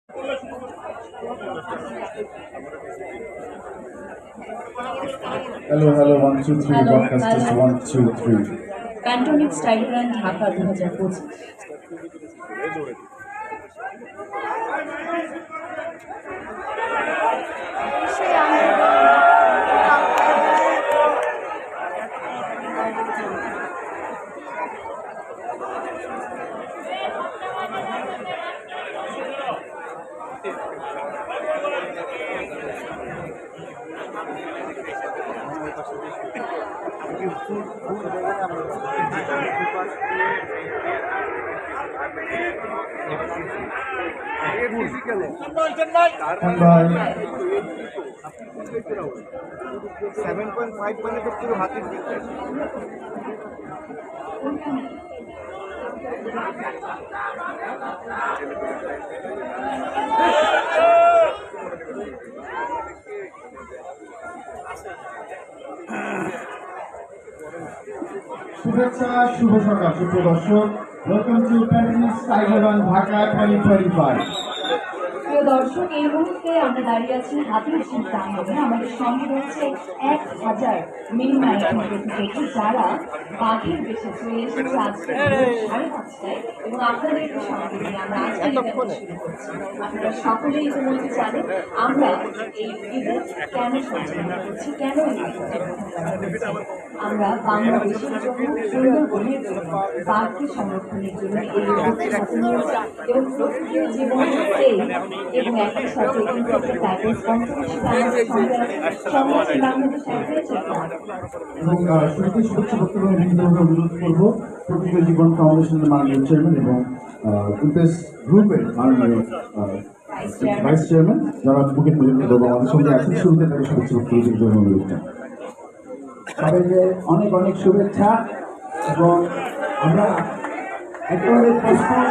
Hello, 1 2 3. Broadcast test 1 2 3. Cantonese Tiger Run Dhaka 2025। শুভেচ্ছা, শুভ সকাল সুপ্রিয় দর্শক। Welcome to cantonment tiger run Dhaka 2025। প্রিয় দর্শক, এই মুহূর্তে আমরা দাঁড়িয়ে আছি হাতির ঝিল প্রাঙ্গণে। আমাদের সঙ্গে রয়েছে 1000 মিনি ম্যারাথন প্রতিযোগী, যারা বাঘের বেশে চলে এসেছে আজকে 5:30টায় এবং আপনাদেরকে সঙ্গে নিয়ে আমরা আজকে ইভেন্ট শুরু করছি। আপনারা সকলেই ইতিমধ্যে জানেন আমরা এই ইভেন্ট কেন সঞ্চালনা করছি, কেন এই ইভেন্টটি গ্রহণ করা হয়েছে। আমরা বাংলাদেশের জন্য, সুন্দরবনের জন্য, বাঘকে সংরক্ষণের জন্য এই ইভেন্টটি হাতে নিয়েছি এবং প্রকৃতির জীবন এই এবং একই সাথে কিন্তু একটা প্যাকেজ অন্তর্ভুক্ত আমাদের সঙ্গে সংগঠন বাংলাদেশ অ্যাডভেঞ্চার ক্লাব। এবং শুরুতে শুভেচ্ছা বক্তব্য বিনীতভাবে অনুরোধ করবো প্রকৃত জীবন ফাউন্ডেশনের মাননীয় চেয়ারম্যান এবং ইমপ্রেস গ্রুপের মাননীয় ভাইস চেয়ারম্যান যারা মুকেট মজুমদার বাবু আমাদের সঙ্গে আছেন। শুরুতে তাদের শুভেচ্ছা বক্তব্য দিতে অনুরোধ। সবাইকে অনেক অনেক শুভেচ্ছা। এবং আমরা একেবারে প্রস্তুত,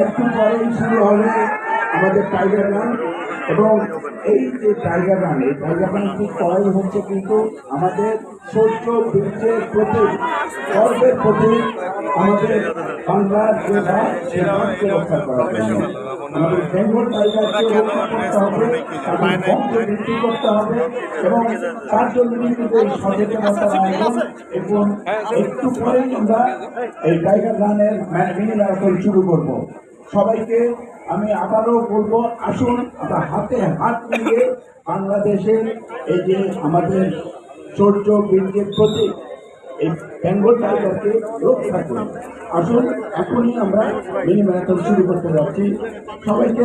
একটু পরেই শুরু হবে আমাদের টাইগার রান। এবং এই যে টাইগার রান, এই টাইগার রানটি করাই হচ্ছে কিন্তু আমাদের শৌর্য বীর্যের প্রতি, গর্বের প্রতি, আমাদের বাংলার যে ভাব সে ভাবকে রক্ষা করার জন্য আমাদের বেঙ্গল টাইগারকে রক্ষা করতে হবে, তাদের বংশ বৃদ্ধি করতে হবে এবং তার জন্য কিন্তু এই সচেতনতার আয়োজন। এবং একটু পরেই আমরা এই টাইগার রানের মিনি ম্যারাথন শুরু করব। সবাইকে আমি আবারও বলবো, আসুন আমরা হাতে হাত মিলিয়ে বাংলাদেশের এই যে আমাদের শৌর্য বীর্যের প্রতি এই বেঙ্গল টাইগারকে রক্ষা করি। আসুন এখনই আমরা মিনি ম্যারাথন শুরু করতে যাচ্ছি। সবাইকে